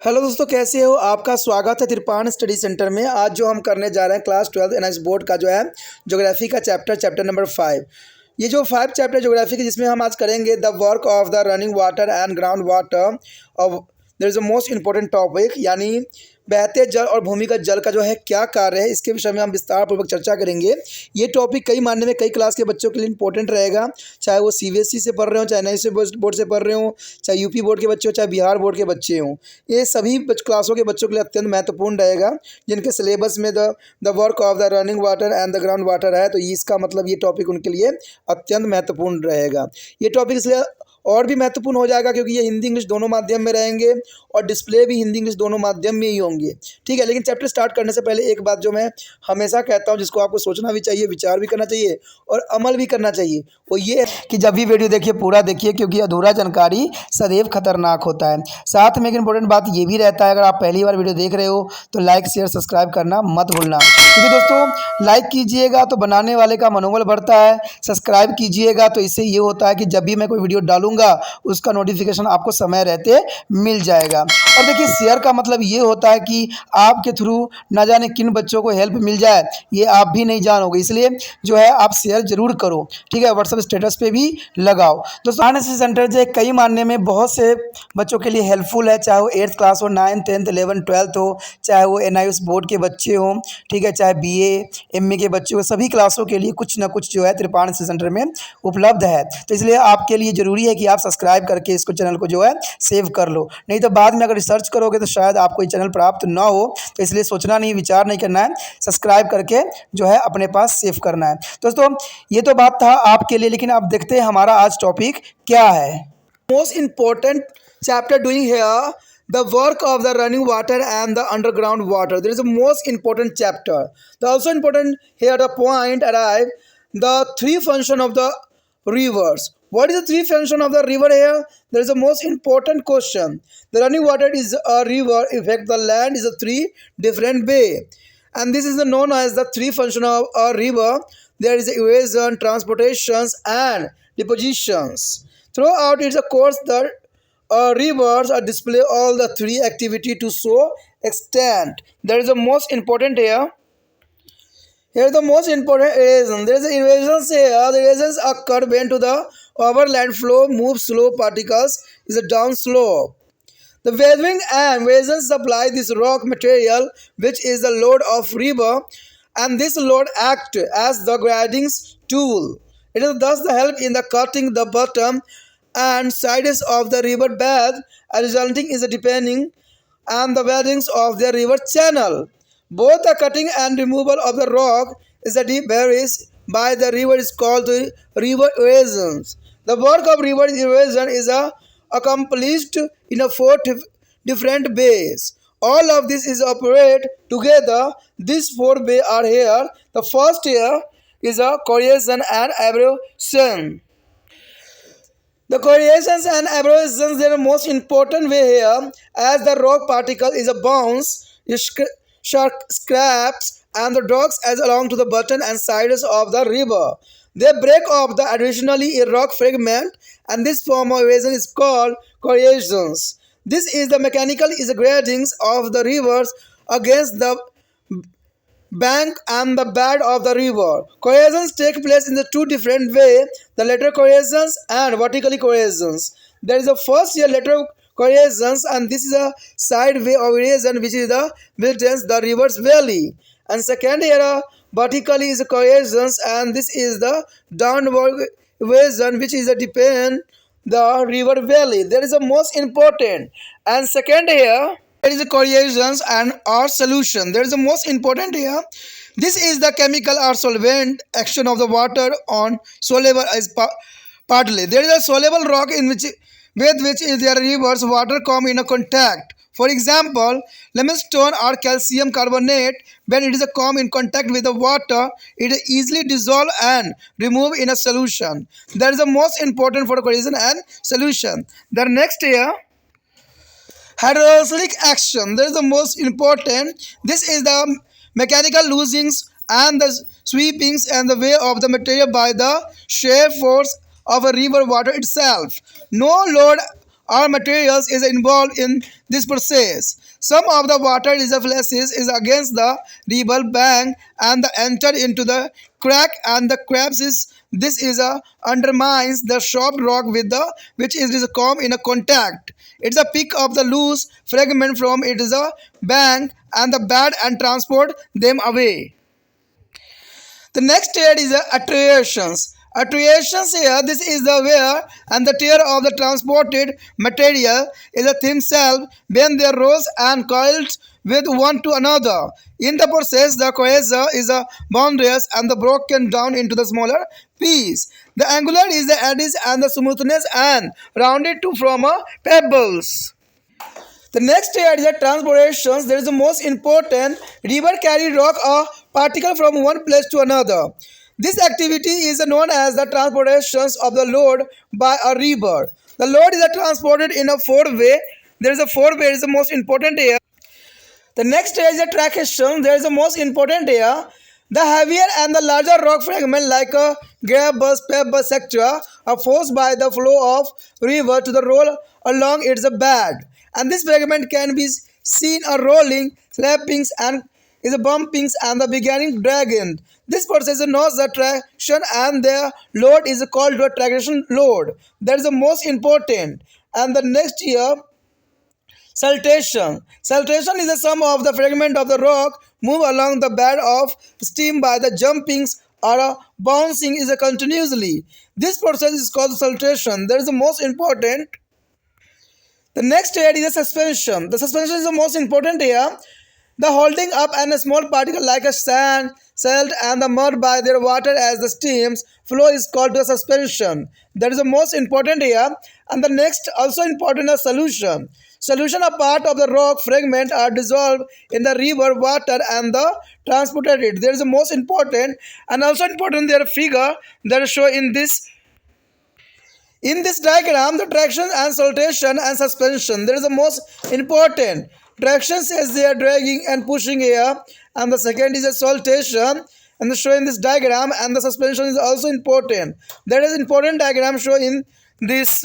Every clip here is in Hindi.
हेलो दोस्तों, कैसे हो? आपका स्वागत है त्रिपाण स्टडी सेंटर में। आज जो हम करने जा रहे हैं क्लास 12 एनआईएस बोर्ड का जो है ज्योग्राफी का चैप्टर नंबर 5। ये जो 5 चैप्टर ज्योग्राफी के जिसमें हम आज करेंगे the work of the running water and ground water of their is a most important topic, यानी बहते जल और भूमिगत जल का जो है क्या कार्य है, इसके विषय में हम विस्तार पूर्वक चर्चा करेंगे। ये टॉपिक कई मानने में कई क्लास के बच्चों के लिए इंपॉर्टेंट रहेगा, चाहे वो सीबीएसई से पढ़ रहे हो, चाहे एनआईएस बोर्ड से पढ़ रहे हो, चाहे यूपी बोर्ड के बच्चे हो, चाहे बिहार बोर्ड के बच्चे हों। ये सभी क्लासों के बच्चों के लिए अत्यंत महत्वपूर्ण रहेगा, जिनके सिलेबस में the work of the running water and the ground water है, तो इसका मतलब ये टॉपिक उनके लिए अत्यंत महत्वपूर्ण रहेगा। ये टॉपिक इसलिए और भी महत्वपूर्ण हो जाएगा क्योंकि ये हिंदी इंग्लिश दोनों माध्यम में रहेंगे और डिस्प्ले भी हिंदी इंग्लिश दोनों माध्यम में ही होंगे। ठीक है, लेकिन चैप्टर स्टार्ट करने से पहले एक बात जो मैं हमेशा कहता हूँ, जिसको आपको सोचना भी चाहिए, विचार भी करना चाहिए और अमल भी करना चाहिए, वो ये है कि जब भी वीडियो देखिए पूरा देखिए, क्योंकि अधूरा जानकारी सदैव खतरनाक होता है। साथ में एक इंपॉर्टेंट बात ये भी रहता है, अगर आप पहली बार वीडियो देख रहे हो तो लाइक शेयर सब्सक्राइब करना मत भूलना, क्योंकि दोस्तों लाइक कीजिएगा तो बनाने वाले का मनोबल बढ़ता है, सब्सक्राइब कीजिएगा तो इससे ये होता है कि जब भी मैं कोई वीडियो डालूंगा उसका नोटिफिकेशन आपको समय रहते मिल जाएगा। और देखिए, शेयर का मतलब ये होता है कि आपके थ्रू ना जाने किन बच्चों को हेल्प मिल जाए, ये आप भी नहीं जानोगे, इसलिए जो है आप शेयर जरूर करो। ठीक है, व्हाट्सएप स्टेटस पे भी लगाओ। दोस्तों एनआईएस सेंटर जो है कई मानने में बहुत से बच्चों के लिए हेल्पफुल है, चाहे वो 8th क्लास हो, 9th 10th 11th 12th हो, चाहे वो एनआईएस बोर्ड के बच्चे हों, ठीक है, चाहे बीए एमए के बच्चे हो, सभी क्लासों के लिए कुछ ना कुछ जो है त्रिपाण सेंटर में उपलब्ध है। तो इसलिए आपके लिए ज़रूरी है कि आप सब्सक्राइब करके इसको चैनल को जो है सेव कर लो, नहीं तो बाद में अगर रिसर्च करोगे तो शायद आपको ये चैनल प्राप्त ना हो। तो इसलिए सोचना नहीं, विचार नहीं करना है, सब्सक्राइब करके जो है अपने पास सेव करना है। दोस्तों ये तो बात था आपके लिए, लेकिन अब देखते हैं हमारा आज टॉपिक क्या है। Most important chapter doing here, the work of the running water and the underground water. There is a most important chapter. The also important here the point arrive the three function of the rivers. What is the three function of the river here? There is a most important question. The running water is a river. In fact, the land is a three different bay, and this is known as the three function of a river. There is erosion, transportations, and depositions. Throughout its course, the rivers are display all the three activity to show extent. There is the most important here. Here is the most important erosion. There is the erosions here. The erosions occur when to the overland flow moves slow particles is a down slope. The weathering and erosions supply this rock material, which is the load of river, and this load act as the grading tool. It is thus the help in the cutting the bottom and sides of the river bed, resulting is a deepening and the weathings of the river channel. Both the cutting and removal of the rock is a deep varies by the river is called the river erosions. The work of river erosion is accomplished in a four different bays. All of this is operate together. These four bays are here. The first here is a corrosion and abrasion. The corrosions and abrasions are the most important way here, as the rock particle is a bounce, shark scraps, and the dogs as along to the bottom and sides of the river. They break off the additionally a rock fragment, and this form of erosion is called corrosions. This is the mechanical is the gradings of the rivers against the bank and the bed of the river. Corrosions take place in the two different ways, the lateral corrosions and vertically corrosions. There is a first here lateral corrosions, and this is a side way of erosion which is the buildings the river's valley. And second here vertically is corrosions, and this is the downward erosion which is a depend the river valley. There is a most important. And second here there is a corrosions and or solution. There is the most important here. This is the chemical or solvent action of the water on soluble is partly. There is a soluble rock in which with which is their rivers water come in a contact. For example, limestone or calcium carbonate, when it is a come in contact with the water, it is easily dissolved and removed in a solution. That is the most important for corrosion and solution. The next here hydraulic action. That is the most important. This is the mechanical loosings and the sweepings and the way of the material by the shear force of a river water itself. No load or materials is involved in this process. Some of the water flashes is against the river bank and enter into the crack and the crabs is this is a undermines the sharp rock with the which is come in a contact. It's a pick of the loose fragment from it is a bank and the bad and transport them away. The next stage is attriations. Attriations here, this is the wear and the tear of the transported material is a thin self when they rose and coiled with one to another. In the process, the cohesive is a boundaries and the broken down into the smaller piece. The angular is the edges and the smoothness and rounded to from a pebbles. The next stage is transportations. There is the most important river carry rock or particle from one place to another. This activity is known as the transportations of the load by a river. The load is transported in a four-way. There is a four-way is the most important here. The next stage is the traction. There is the most important here. The heavier and the larger rock fragment like a gravel, pebble, etc. are forced by the flow of river to the roll along its bed. And this fragment can be seen a rolling, slappings and is a bumpings and the beginning dragging. This process knows the traction and the load is called the traction load. That is the most important. And the next here saltation. Saltation is the sum of the fragment of the rock move along the bed of steam by the jumpings or bouncing is a continuously. This process is called saltation. That is the most important. The next stage is the suspension. The suspension is the most important here. The holding up and a small particle like a sand, salt and the mud by their water as the steams flow is called the suspension. That is the most important here. And the next also important is solution. Solution a part of the rock fragment are dissolved in the river water and the transported. There is the most important and also important their figure that is shown in this. In this diagram, the traction and saltation and suspension, there is the most important. Traction says they are dragging and pushing here, and the second is a saltation, and the show in this diagram, and the suspension is also important. That is important diagram shown in this.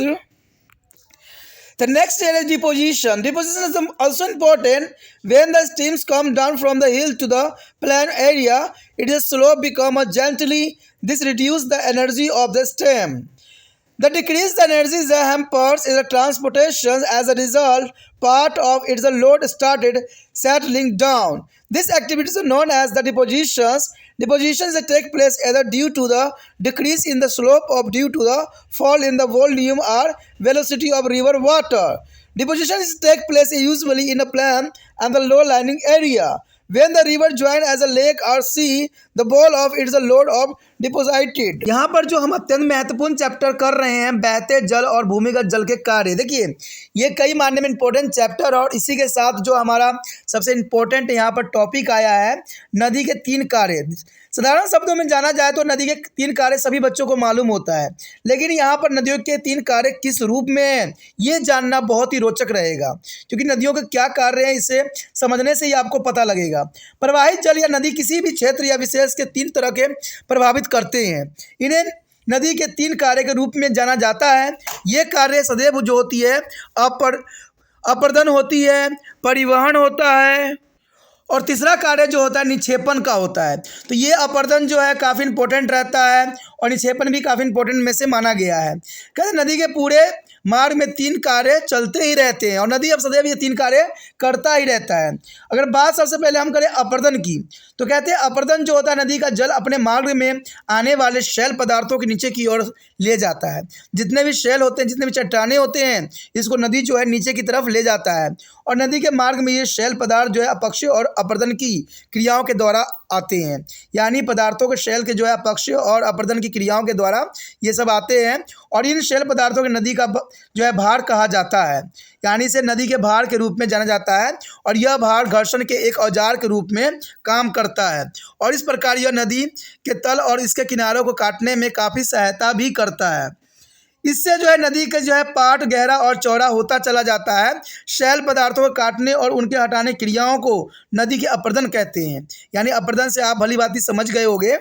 The next stage is deposition. Deposition is also important. When the steams come down from the hill to the plain area, it is slow become a gently. This reduces the energy of the stem. The decreased energy is hampers is the transportation. As a result, part of its load started settling down. This activity is known as the depositions. Depositions take place either due to the decrease in the slope or due to the fall in the volume or velocity of river water. Depositions take place usually in a plain and the low-lying area. When the river join as a lake or sea, the ball of its load of deposited. यहाँ पर जो हम अत्यंत महत्वपूर्ण चैप्टर कर रहे हैं बहते जल और भूमिगत जल के कार्य, देखिए ये कई मानने में इम्पोर्टेंट चैप्टर और इसी के साथ जो हमारा सबसे इम्पोर्टेंट यहाँ पर टॉपिक आया है नदी के तीन कार्य। साधारण शब्दों में जाना जाए तो नदी के तीन कार्य सभी बच्चों को मालूम होता है, लेकिन यहाँ पर नदियों के तीन कार्य किस रूप में हैं ये जानना बहुत ही रोचक रहेगा, क्योंकि नदियों के क्या कार्य हैं इसे समझने से ही आपको पता लगेगा। प्रवाहित जल या नदी किसी भी क्षेत्र या विशेष के तीन तरह के प्रभावित करते हैं। इन्हें नदी के तीन कार्य के रूप में जाना जाता है। ये कार्य सदैव जो होती है अपर्दन होती है, परिवहन होता है और तीसरा कार्य जो होता है निक्षेपण का होता है। तो ये अपर्दन जो है काफ़ी इंपॉर्टेंट रहता है और निक्षेपण भी काफ़ी इंपॉर्टेंट में से माना गया है। कहते नदी के पूरे मार्ग में तीन कार्य चलते ही रहते हैं और नदी अब सदैव ये तीन कार्य करता ही रहता है। अगर बात सबसे पहले हम करें अपर्दन की तो कहते हैं अपर्दन जो होता है नदी का जल अपने मार्ग में आने वाले शैल पदार्थों के नीचे की ओर ले जाता है। जितने भी शैल होते हैं, जितने भी चट्टानें होते हैं, इसको नदी जो है नीचे की तरफ ले जाता है और नदी के मार्ग में ये शैल पदार्थ जो है अपक्षय और अपर्दन की क्रियाओं के द्वारा आते हैं। यानी पदार्थों के शैल के जो है अपक्षय और अपर्दन की क्रियाओं के द्वारा ये सब आते हैं और इन शैल पदार्थों के नदी का जो है भार कहा जाता है। यानी इसे नदी के भार के रूप में जाना जाता है और यह भार घर्षण के एक औजार के रूप में काम करता है और इस प्रकार यह नदी के तल और इसके किनारों को काटने में काफ़ी सहायता भी करता है। इससे जो है नदी का जो है पाट गहरा और चौड़ा होता चला जाता है। शैल पदार्थों को काटने और उनके हटाने क्रियाओं को नदी के अपर्दन कहते हैं। यानी अपर्दन से आप भली भांति समझ गए होंगे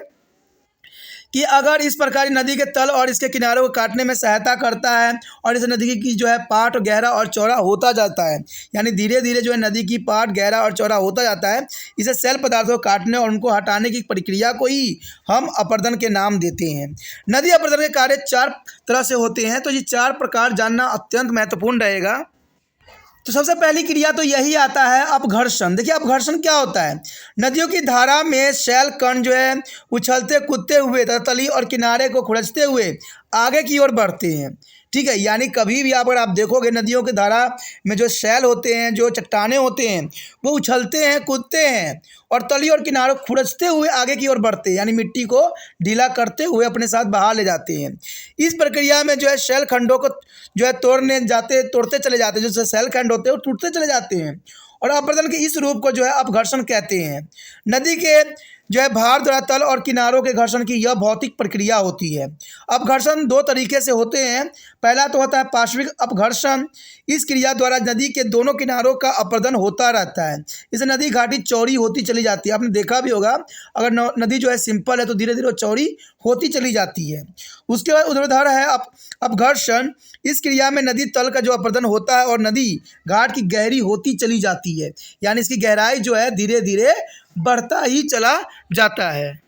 कि अगर इस प्रकार नदी के तल और इसके किनारों को काटने में सहायता करता है और इस नदी की जो है पाट गहरा और चौड़ा होता जाता है, यानी धीरे धीरे जो है नदी की पाट गहरा और चौड़ा होता जाता है। इसे सेल पदार्थों को काटने और उनको हटाने की प्रक्रिया को ही हम अपरदन के नाम देते हैं। नदी अपरदन के कार्य 4 तरह से होते हैं, तो ये 4 प्रकार जानना अत्यंत महत्वपूर्ण रहेगा। तो सबसे पहली क्रिया तो यही आता है अपघर्षण। देखिए अपघर्षण क्या होता है, नदियों की धारा में शैल कण जो है उछलते कूदते हुए तथा तली और किनारे को खुरचते हुए आगे की ओर बढ़ते हैं। ठीक है, यानी कभी भी अगर आप देखोगे नदियों की धारा में जो शैल होते हैं, जो चट्टानें होते हैं, वो उछलते हैं कूदते हैं और तली और किनारों खुरचते हुए आगे की ओर बढ़ते हैं, यानी मिट्टी को ढीला करते हुए अपने साथ बहा ले जाते हैं। इस प्रक्रिया में जो है शैल खंडों को जो है तोड़ते चले जाते हैं, जो शैल खंड होते हैं वो टूटते चले जाते हैं और अपरदन के इस रूप को जो है अपघर्षण कहते हैं। नदी के जो है भार द्वारा तल और किनारों के घर्षण की यह भौतिक प्रक्रिया होती है। अपघर्षण 2 तरीके से होते हैं। पहला तो होता है पार्श्विक अपघर्षण। इस क्रिया द्वारा नदी के दोनों किनारों का अपरदन होता रहता है। इससे नदी घाटी चौड़ी होती चली जाती है। आपने देखा भी होगा, अगर नदी जो है सिंपल है तो धीरे धीरे वो चौड़ी होती चली जाती है। उसके बाद ऊर्ध्वाधर है अपघर्षण। इस क्रिया में नदी तल का जो अपरदन होता है और नदी घाट की गहरी होती चली जाती है, यानी इसकी गहराई जो है धीरे धीरे बढ़ता ही चला जाता है।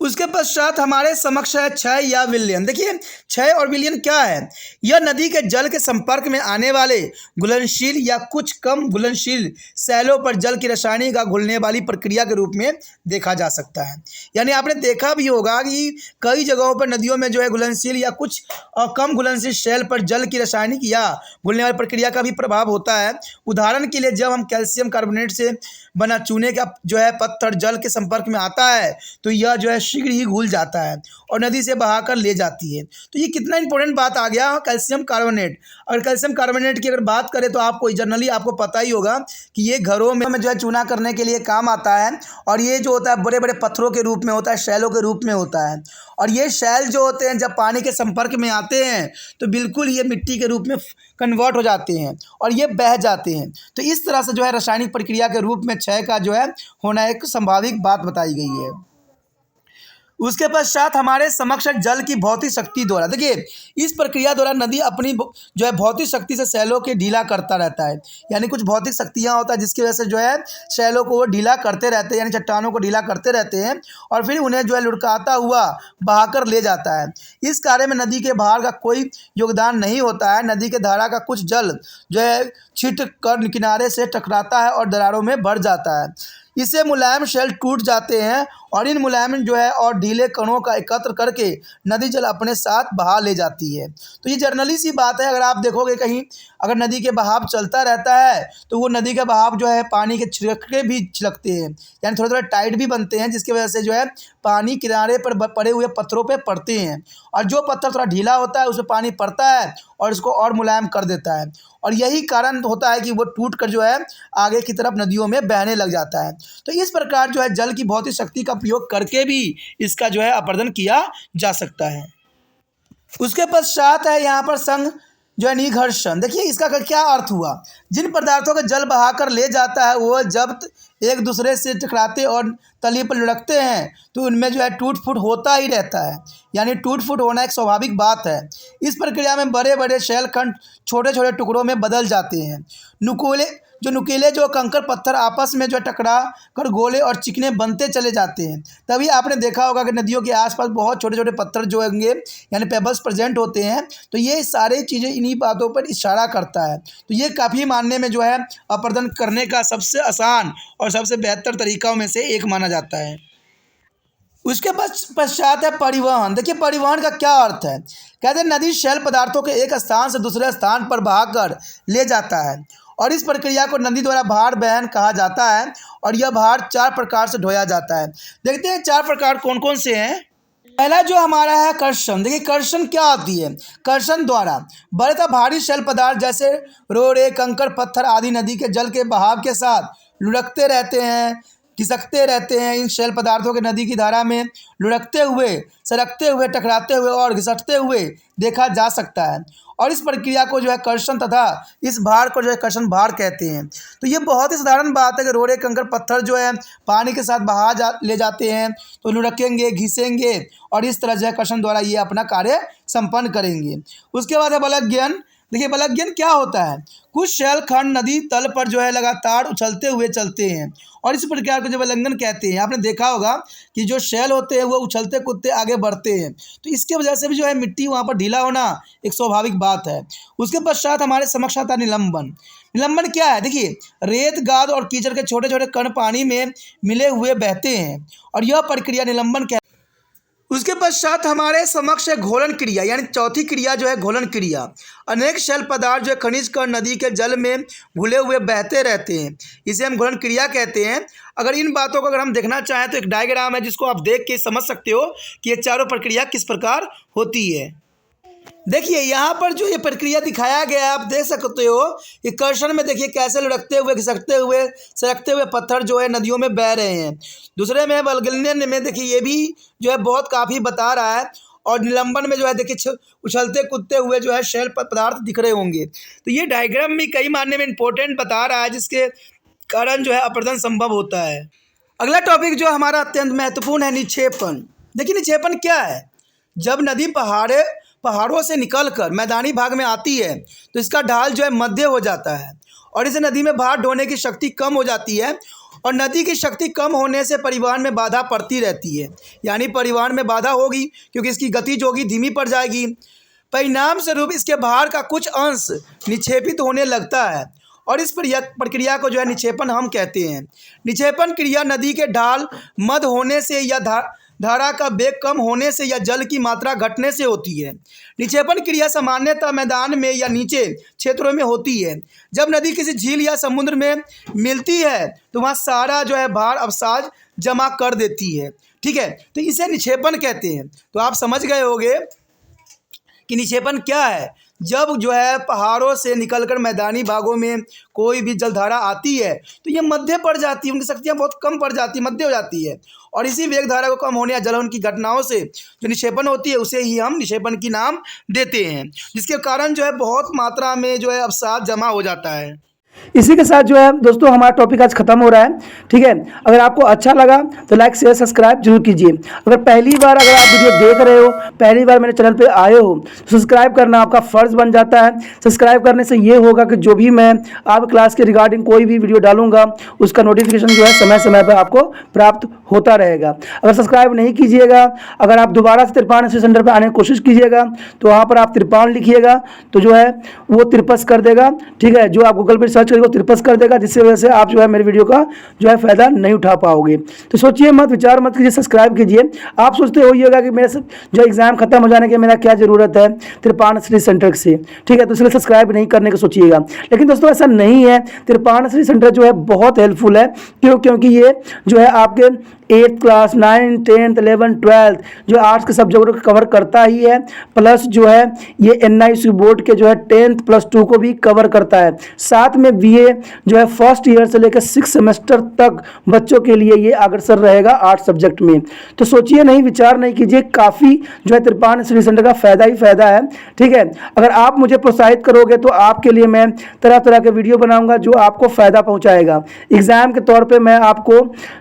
उसके पश्चात हमारे समक्ष है क्षय या विलयन। देखिए क्षय और विलयन क्या है, यह नदी के जल के संपर्क में आने वाले घुलनशील या कुछ कम घुलनशील सैलों पर जल की रासायनिक का घुलने वाली प्रक्रिया के रूप में देखा जा सकता है। यानी आपने देखा भी होगा कि कई जगहों पर नदियों में जो है घुलनशील या कुछ कम घुलनशील सैल पर जल की रासायनिक या घुलने वाली प्रक्रिया का भी प्रभाव होता है। उदाहरण के लिए जब हम कैल्शियम कार्बोनेट से बना चूने का जो है पत्थर जल के संपर्क में आता है तो यह जो है शीघ्र ही घुल जाता है और नदी से बहाकर ले जाती है। तो ये कितना इंपॉर्टेंट बात आ गया कैल्शियम कार्बोनेट। अगर कैल्शियम कार्बोनेट की अगर बात करें तो आपको जनरली आपको पता ही होगा कि ये घरों में जो है चूना करने के लिए काम आता है और ये जो होता है बड़े बड़े पत्थरों के रूप में होता है, शैलों के रूप में होता है। और ये शैल जो होते हैं जब पानी के संपर्क में आते हैं तो बिल्कुल ये मिट्टी के रूप में कन्वर्ट हो जाते हैं और ये बह जाते हैं। तो इस तरह से जो है रासायनिक प्रक्रिया के रूप में क्षय का जो है होना एक संभाविक बात बताई गई है। उसके पश्चात हमारे समक्ष जल की भौतिक शक्ति द्वारा। देखिए इस प्रक्रिया द्वारा नदी अपनी जो है भौतिक शक्ति से शैलों के ढीला करता रहता है, यानी कुछ भौतिक शक्तियाँ होता है जिसकी वजह से जो है शैलों को वो ढीला करते रहते हैं, यानी चट्टानों को ढीला करते रहते हैं और फिर उन्हें जो है लुढ़काता हुआ बहाकर ले जाता है। इस कार्य में नदी के भार का कोई योगदान नहीं होता है। नदी के धारा का कुछ जल जो है छिट कर किनारे से टकराता है और दरारों में भर जाता है। इससे मुलायम शैल टूट जाते हैं और इन मुलायम जो है और ढीले कणों का एकत्र करके नदी जल अपने साथ बहा ले जाती है। तो ये जर्नली सी बात है। अगर आप देखोगे कहीं अगर नदी के बहाव चलता रहता है तो वो नदी का बहाव जो है पानी के छिड़के भी छिड़कते हैं, यानी थोड़े थोड़े टाइट भी बनते हैं, जिसकी वजह से जो है पानी किनारे पर पड़े हुए पत्थरों पर पड़ते हैं और जो पत्थर थोड़ा ढीला होता है उसमें पानी पड़ता है और इसको और मुलायम कर देता है और यही कारण होता है कि वो टूट कर जो है आगे की तरफ नदियों में बहने लग जाता है। तो इस प्रकार जो है जल की भौतिक शक्ति का प्रयोग करके भी इसका जो है अपरदन किया जा सकता है। उसके पश्चात है यहाँ पर संग जो है निघर्षण। देखिए इसका क्या अर्थ हुआ, जिन पदार्थों का जल बहाकर ले जाता है वो जब एक दूसरे से टकराते और तली पर लुढ़कते हैं तो उनमें जो है टूट फूट होता ही रहता है, यानी टूट फूट होना एक स्वाभाविक बात है। इस प्रक्रिया में बड़े बड़े शैल खंड छोटे छोटे टुकड़ों में बदल जाते हैं। नुकीले जो कंकर पत्थर आपस में जो टकरा कर गोले और चिकने बनते चले जाते हैं। तभी आपने देखा होगा कि नदियों के आसपास बहुत छोटे छोटे पत्थर जो होंगे यानी पेबल्स प्रेजेंट होते हैं। तो ये सारी चीज़ें इन्हीं बातों पर इशारा करता है। तो ये काफ़ी मानने में जो है अपरदन करने का सबसे आसान और सबसे बेहतर तरीक़ों में से एक माना जाता है। उसके पश्चात है परिवहन। देखिए परिवहन का क्या अर्थ है, कहते हैं नदी शैल पदार्थों के एक स्थान से दूसरे स्थान पर बहाकर ले जाता है और इस प्रक्रिया को नदी द्वारा भार वहन कहा जाता है और यह भार 4 प्रकार से ढोया जाता है। देखते हैं 4 प्रकार कौन कौन से हैं। पहला जो हमारा है कर्षण। देखिए कर्षण क्या होती है, कर्षण द्वारा बड़े तथा भारी शैल पदार्थ जैसे रोड़े कंकड़ पत्थर आदि नदी के जल के बहाव के साथ लुढ़कते रहते हैं। खिसकते रहते हैं इन शेल पदार्थों के नदी की धारा में लुढ़कते हुए, सरकते हुए, टकराते हुए और घिसटते हुए देखा जा सकता है। और इस प्रक्रिया को जो है कर्षण तथा इस भार को जो है कर्षण भार कहते हैं। तो ये बहुत ही साधारण बात है कि रोड़े कंकड़ पत्थर जो है पानी के साथ ले जाते हैं तो लुढ़केंगे, घिसेंगे और इस तरह जो है कर्षण द्वारा ये अपना कार्य संपन्न करेंगे। उसके बाद है बलक। देखिए बलक क्या होता है, कुछ शैल खंड नदी तल पर जो है लगातार उछलते हुए चलते हैं और इस प्रक्रिया को जो बलंगन कहते हैं। आपने देखा होगा कि जो शैल होते हैं वो उछलते कूदते आगे बढ़ते हैं, तो इसके वजह से भी जो है मिट्टी वहाँ पर ढीला होना एक स्वाभाविक बात है। उसके पश्चात हमारे समक्ष आता है निलंबन। निलंबन क्या है, देखिए रेत, गाद और कीचड़ के छोटे छोटे कण पानी में मिले हुए बहते हैं और यह प्रक्रिया निलंबन कहते हैं। उसके पश्चात हमारे समक्ष है घोलन क्रिया, यानी चौथी क्रिया जो है घोलन क्रिया। अनेक शैल पदार्थ जो है खनिज कण नदी के जल में घुले हुए बहते रहते हैं, इसे हम घोलन क्रिया कहते हैं। अगर इन बातों को अगर हम देखना चाहें तो एक डायग्राम है जिसको आप देख के समझ सकते हो कि ये चारों प्रक्रिया किस प्रकार होती है। देखिए यहाँ पर जो ये प्रक्रिया दिखाया गया है आप देख सकते हो कि कर्षण में देखिए कैसे लुढ़कते हुए, घिसकते हुए, सरकते हुए पत्थर जो है नदियों में बह रहे हैं। दूसरे में वल्गलन में देखिए ये भी जो है बहुत काफ़ी बता रहा है और निलंबन में जो है देखिए उछलते कूदते हुए जो है शैल पदार्थ दिख रहे होंगे। तो ये डायग्राम भी कई मायने में इम्पोर्टेंट बता रहा है जिसके कारण जो है अपरदन संभव होता है। अगला टॉपिक जो हमारा अत्यंत महत्वपूर्ण है निक्षेपण। देखिए निक्षेपण क्या है, जब नदी पहाड़ों से निकलकर मैदानी भाग में आती है तो इसका ढाल जो है मध्य हो जाता है और इसे नदी में भार ढोने की शक्ति कम हो जाती है और नदी की शक्ति कम होने से परिवहन में बाधा पड़ती रहती है, यानी परिवहन में बाधा होगी क्योंकि इसकी गति जो होगी धीमी पड़ जाएगी। परिणाम स्वरूप इसके भार का कुछ अंश निक्षेपित होने लगता है और इस प्रक्रिया को जो है निक्षेपण हम कहते हैं। निक्षेपण क्रिया नदी के ढाल मध्य होने से या धारा का वेग कम होने से या जल की मात्रा घटने से होती है। निक्षेपण क्रिया सामान्यतः मैदान में या नीचे क्षेत्रों में होती है। जब नदी किसी झील या समुद्र में मिलती है तो वहाँ सारा जो है भार अवसाद जमा कर देती है, ठीक है, तो इसे निक्षेपण कहते हैं। तो आप समझ गए होंगे कि निक्षेपण क्या है। जब जो है पहाड़ों से निकलकर मैदानी भागों में कोई भी जलधारा आती है तो ये मध्य पड़ जाती है, उनकी शक्तियाँ बहुत कम पड़ जाती है, मध्य हो जाती है और इसी वेग धारा को कम होने या जलन की घटनाओं से जो निक्षेपण होती है उसे ही हम निक्षेपण की नाम देते हैं, जिसके कारण जो है बहुत मात्रा में जो है अवसाद जमा हो जाता है। इसी के साथ जो है दोस्तों हमारा टॉपिक आज खत्म हो रहा है, ठीक है। अगर आपको अच्छा लगा तो लाइक शेयर सब्सक्राइब जरूर कीजिए। अगर पहली बार अगर आप वीडियो देख रहे हो, पहली बार मेरे चैनल पे आए हो तो सब्सक्राइब करना आपका फ़र्ज़ बन जाता है। सब्सक्राइब करने से ये होगा कि जो भी मैं आप क्लास के रिगार्डिंग कोई भी वीडियो डालूंगा उसका नोटिफिकेशन जो है समय समय पर आपको प्राप्त होता रहेगा। अगर सब्सक्राइब नहीं कीजिएगा, अगर आप दोबारा से तिरपान स्टडी सेंटर पर आने की कोशिश कीजिएगा तो वहाँ पर आप तिरपान लिखिएगा तो जो है वो तिरपस कर देगा, ठीक है। जो आप गूगल पर सर्च करेंगे वो तिरपस कर देगा, जिससे वजह से आप जो है मेरे वीडियो का जो है फ़ायदा नहीं उठा पाओगे। तो सोचिए मत, विचार मत कीजिए, सब्सक्राइब कीजिए। आप सोचते होइएगा कि मेरे जो एग्ज़ाम खत्म हो जाने के मेरा क्या ज़रूरत है तिरपान स्टडी सेंटर से, ठीक है, तो इसलिए सब्सक्राइब नहीं करने का सोचिएगा। लेकिन दोस्तों ऐसा नहीं है, तिरपान स्टडी सेंटर जो है बहुत हेल्पफुल है। क्योंकि ये जो है आपके 8th class 9th 10th 11th 12th जो आर्ट्स के सब्जेक्ट को कवर करता ही है, प्लस जो है ये NIC बोर्ड के जो है 10th +2 को भी कवर करता है। साथ में BA जो है फर्स्ट ईयर से लेकर 6 सेमेस्टर तक बच्चों के लिए ये अग्रसर रहेगा आर्ट्स सब्जेक्ट में। तो सोचिए नहीं, विचार नहीं कीजिए, काफ़ी जो है तिरपान स्टडी सेंटर का फ़ायदा ही फ़ायदा है, ठीक है। अगर आप मुझे प्रोत्साहित करोगे तो आपके लिए मैं तरह तरह के वीडियो बनाऊँगा जो आपको फ़ायदा पहुँचाएगा। एग्ज़ाम के तौर पर मैं आपको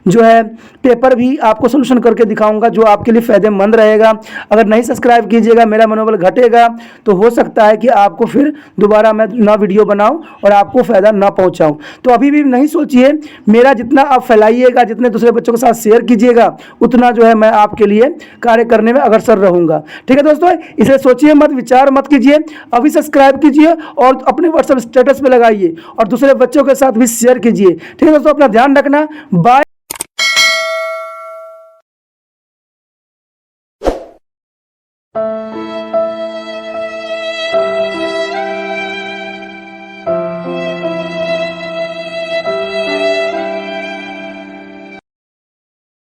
जो है पेपर भी आपको सोल्यूशन करके दिखाऊंगा जो आपके लिए फ़ायदेमंद रहेगा। अगर नहीं सब्सक्राइब कीजिएगा, मेरा मनोबल घटेगा, तो हो सकता है कि आपको फिर दोबारा मैं ना वीडियो बनाऊं और आपको फ़ायदा ना पहुंचाऊं। तो अभी भी नहीं सोचिए, मेरा जितना आप फैलाइएगा, जितने दूसरे बच्चों के साथ शेयर कीजिएगा, उतना जो है मैं आपके लिए कार्य करने में अग्रसर रहूँगा, ठीक है दोस्तों। इसलिए सोचिए मत, विचार मत कीजिए, अभी सब्सक्राइब कीजिए और अपने व्हाट्सएप स्टेटस पर लगाइए और दूसरे बच्चों के साथ भी शेयर कीजिए, ठीक है दोस्तों। अपना ध्यान रखना, बाय।